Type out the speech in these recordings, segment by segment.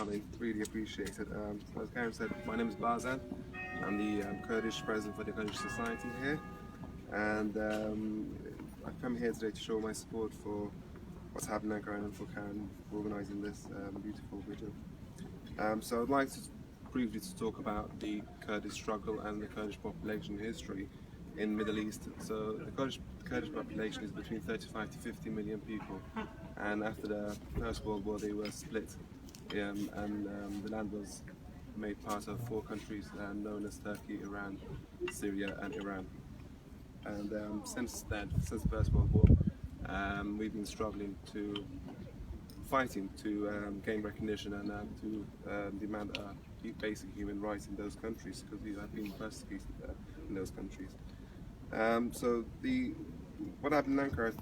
coming. Really appreciate it. As Karen said, my name is Barzan. I'm the Kurdish President for the Kurdish Society here, and I've come here today to show my support for what's happening in Ankara and for Karen for organising this beautiful vigil. So I'd like to briefly talk about the Kurdish struggle and the Kurdish population history in the Middle East. So the Kurdish population is between 35 to 50 million people, and after the First World War they were split, and the land was made part of four countries known as Turkey, Iran, Syria and Iran. And since the First World War, we've been fighting to gain recognition and to demand basic human rights in those countries, because we have been persecuted in those countries. So what happened in Ankara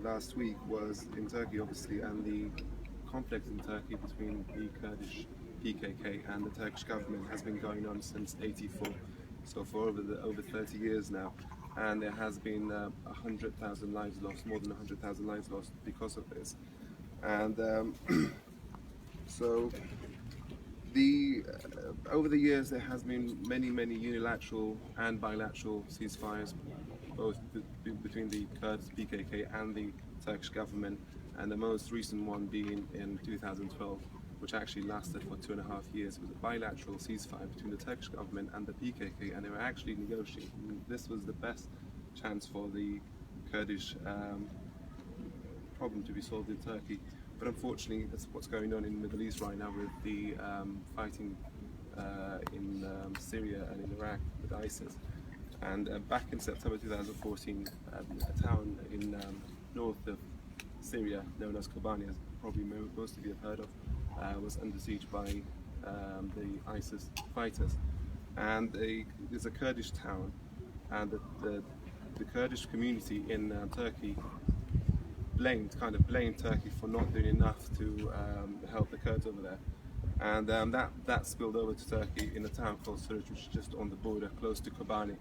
last week was in Turkey, obviously, and the conflict in Turkey between the Kurdish PKK and the Turkish government has been going on since '84, so for over 30 years now, and there has been 100,000 lives lost, more than 100,000 lives lost because of this. And so over the years there has been many unilateral and bilateral ceasefires, both between the Kurds, PKK and the Turkish government, and the most recent one being in 2012, which actually lasted for 2.5 years. It was a bilateral ceasefire between the Turkish government and the PKK, and they were actually negotiating. This was the best chance for the Kurdish problem to be solved in Turkey. But unfortunately, that's what's going on in the Middle East right now with the fighting in Syria and in Iraq with ISIS. And back in September 2014, a town in north of Syria known as Kobani, as probably most of you have heard of, was under siege by the ISIS fighters. And it's a Kurdish town, and the Kurdish community in Turkey blamed Turkey for not doing enough to help the Kurds over there. And that spilled over to Turkey in a town called Suruç, which is just on the border close to Kobani.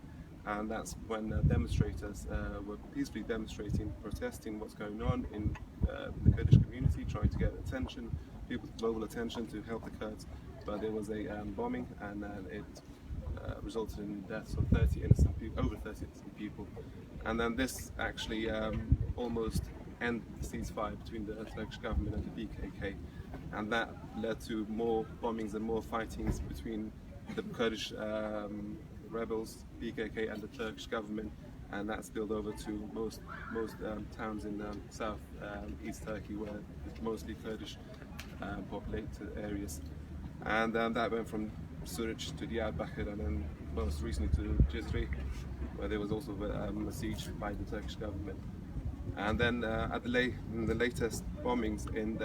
And that's when demonstrators were peacefully demonstrating, protesting what's going on in the Kurdish community, trying to get attention, global attention to help the Kurds. But there was a bombing, and it resulted in the deaths of over 30 innocent people. And then this actually almost ended the ceasefire between the Turkish government and the PKK. And that led to more bombings and more fightings between the Kurdish rebels, PKK and the Turkish government, and that spilled over to most towns in south East Turkey, where it's mostly Kurdish populated areas. And that went from Suruç to Diyarbakir, and then most recently to Cizre, where there was also a siege by the Turkish government. And then in the latest bombings in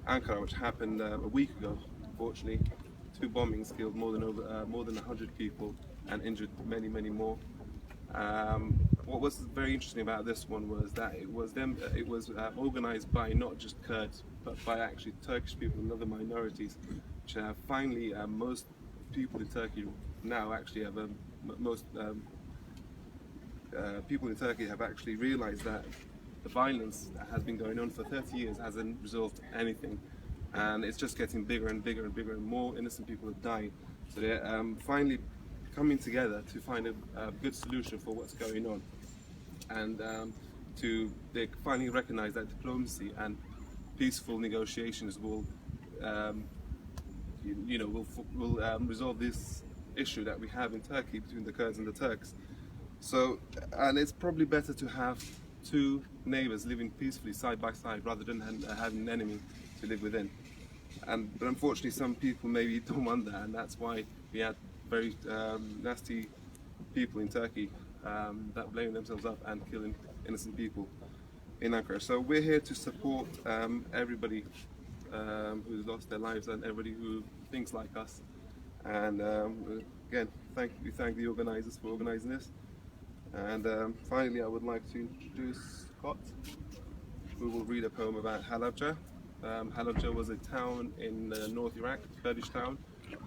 Ankara, which happened a week ago, unfortunately, 2 bombings killed more than 100 people and injured many more. What was very interesting about this one was that it was organised by not just Kurds, but by actually Turkish people and other minorities, which finally most people in Turkey now actually have people in Turkey have actually realised that the violence that has been going on for 30 years hasn't resolved anything, and it's just getting bigger and bigger and bigger, and more innocent people are dying. So they're finally coming together to find a good solution for what's going on, and they finally recognise that diplomacy and peaceful negotiations will resolve this issue that we have in Turkey between the Kurds and the Turks. So, and it's probably better to have 2 neighbours living peacefully side by side rather than having an enemy to live within. But unfortunately, some people maybe don't want that, and that's why we had very nasty people in Turkey that blame themselves up and killing innocent people in Ankara. So we're here to support everybody who's lost their lives and everybody who thinks like us. And again, we thank the organisers for organising this. And finally, I would like to introduce Scott, who will read a poem about Halabja. Halabja was a town in North Iraq, a Kurdish town,